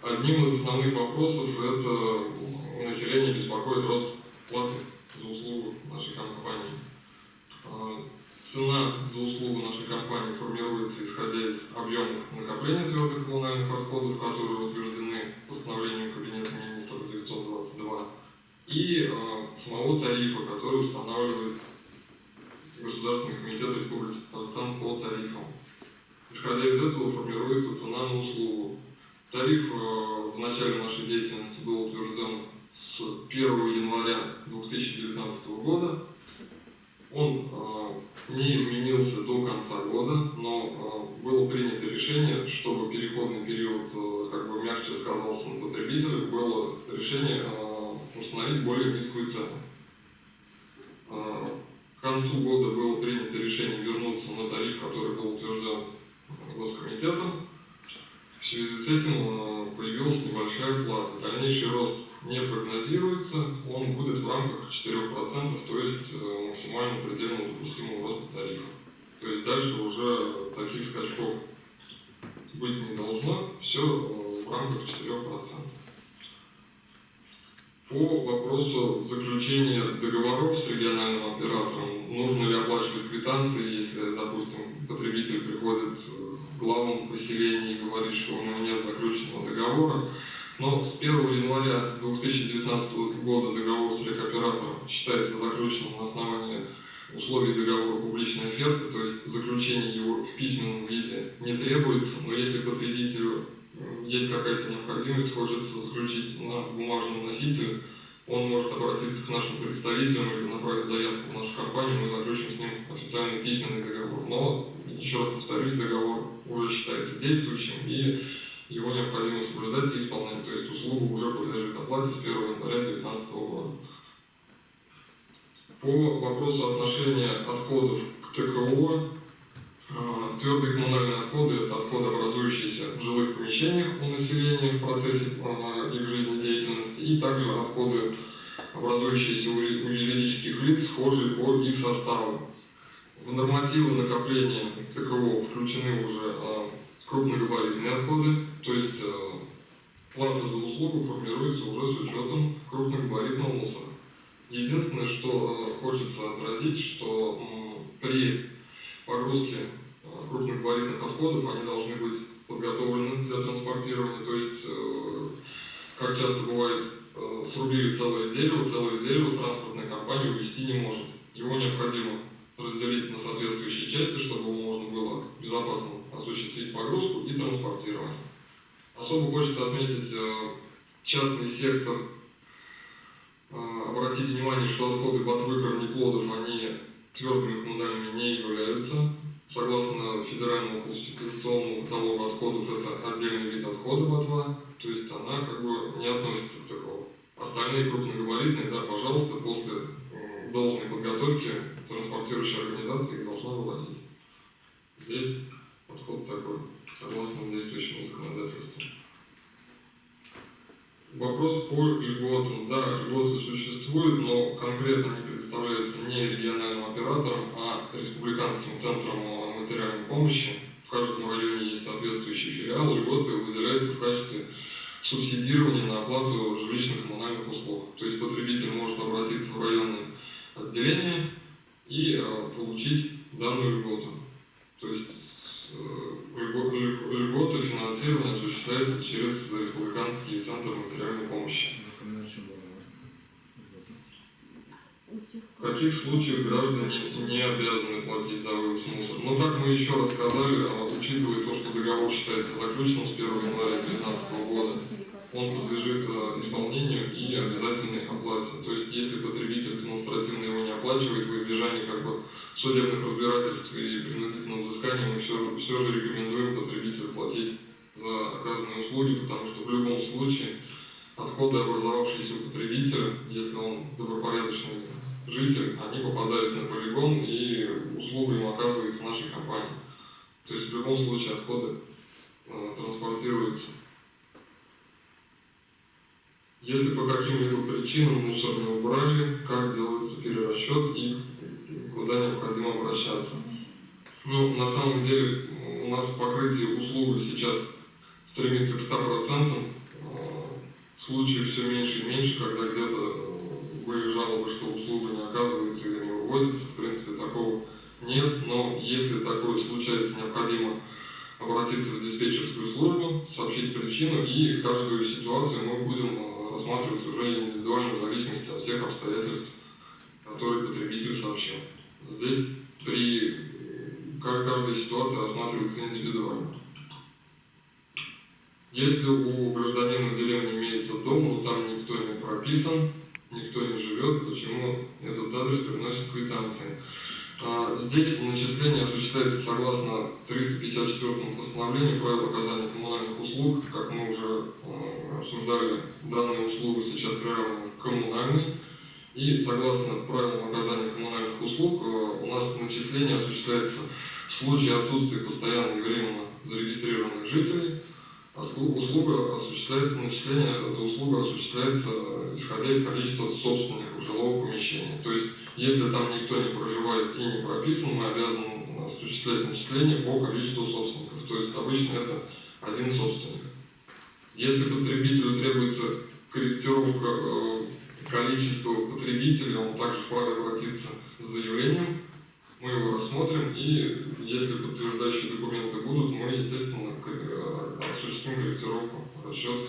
одним из основных вопросов это население беспокоит рост платы за услугу нашей компании. Цена за услугу нашей компании формируется исходя из объемов накопления твердых коммунальных расходов, которые утверждены постановлением Кабинета министров 922, и самого тарифа, который устанавливает Государственный комитет Республики Татарстан по тарифам. Исходя из этого формируется цена на услугу. Тариф в начале нашей деятельности был утвержден с 1 января 2019 года. Он не изменился до конца года, но было принято решение, чтобы переходный период мягче сказался на потребителях, было решение установить более низкую цену. К концу года было принято решение вернуться на тариф, который был утвержден Госкомитетом. В связи с этим появилась небольшая плата. Дальнейший рост не прогнозируется, он будет в рамках 4%, то есть максимально предельно допустимого роста тарифа. То есть дальше уже таких скачков быть не должно, все в рамках 4%. По вопросу заключения договоров с региональным оператором, нужно ли оплачивать квитанции, если, допустим, потребитель приходит к главному поселению и говорит, что у него нет заключенного договора. Но с 1 января 2019 года договор с рекоператором считается заключенным на основании условий договора публичной оферты, то есть заключение его в письменном виде не требуется, но если потребителю есть какая-то необходимость, хочется заключить на бумажном носителе, он может обратиться к нашим представителям или направить заявку в нашу компанию, мы заключим с ним официальный письменный договор. Но, еще раз повторюсь, договор уже считается действующим и его необходимо соблюдать и исполнять, то есть услуга уже подлежит оплате с 1 января 2019 года. По вопросу отношения отходов к ТКО, твердые коммунальные отходы – это отходы, образующиеся в жилых помещениях у населения в процессе их жизнедеятельности, и также отходы, образующиеся у юридических лиц, схожие по их составу. В нормативы накопления ТКО включены уже крупногабаритные отходы, то есть плата за услугу формируется уже с учетом крупногабаритного мусора. Единственное, что хочется отразить, что при погрузке крупногабаритных отходов они должны быть подготовлены для транспортирования, то есть, как часто бывает, срубили целое дерево транспортная компания увезти не может. Его необходимо разделить на соответствующие части, чтобы можно было безопасно осуществить погрузку и транспортирование. Особо хочется отметить частный сектор. Обратите внимание, что отходы ботвы корнеплодов, они твердыми коммунальными не являются. Согласно федеральному классификационному каталогу отходов, это отдельный вид отхода ботва, то есть она не относится к такому. Остальные крупногабаритные, да, пожалуйста, после должной подготовки транспортирующая организация их должна вывозить. Здесь подход такой, согласно действующему законодательству. Вопрос по льготам. Да, льготы существуют, но конкретно они предоставляются не региональным оператором, а республиканским центром материальной помощи. В каждом районе есть соответствующий филиал, льготы выделяются в качестве субсидирования на оплату жилищных коммунальных услуг. То есть потребитель может обратиться в районное отделение и получить данную льготу. То есть льготы финансирования осуществляются через республиканский центр материальной помощи. В каких случаях граждане не обязаны платить за вывоз мусора? Ну, как мы еще раз сказали, учитывая то, что договор считается заключенным с 1 января 2019 года, он подлежит исполнению и обязательной оплате. То есть, если потребитель демонстративно его не оплачивает, в избежании судебных разбирательств и принудительного взыскания, мы все же рекомендуем потребителю платить за оказанные услуги, потому что в любом случае отходы, образовавшиеся у потребителя, если он добропорядочный житель, они попадают на полигон и услуга им оказывается в нашей компании. То есть в любом случае отходы транспортируются. Если по каким-либо причинам мусор не убрали, как делается перерасчет и куда необходимо обращаться? Ну, на самом деле у нас покрытие услуг сейчас стремится к 100%. случаев все меньше и меньше, когда где-то были жалобы, что услуга не оказывается или не выводится. В принципе, такого нет, но если такое случается, необходимо обратиться в диспетчерскую службу, сообщить причину, и каждую ситуацию мы будем рассматривать уже индивидуально в зависимости от всех обстоятельств, которые потребитель сообщил. Здесь каждая ситуация рассматривается индивидуально. Если у гражданина в деревне имеется дом, но там никто не прописан, никто не живет, почему этот адрес приносит квитанции? Здесь начисление осуществляется согласно 354 постановлению правил оказания коммунальных услуг. Как мы уже обсуждали, данная услуга сейчас приравнена к коммунальной. И согласно правилам оказания коммунальных услуг у нас начисление осуществляется в случае отсутствия постоянно и временно зарегистрированных жителей. Начисление этой услуги осуществляется исходя из количества собственников жилого помещения. То есть, если там никто не проживает и не прописан, мы обязаны осуществлять начисление по количеству собственников. То есть, обычно это один собственник. Если потребителю требуется корректировка количества потребителей, он также вправе обратиться с заявлением. Мы его рассмотрим, и если подтверждающие документы будут, мы, естественно, осуществим корректировку расчета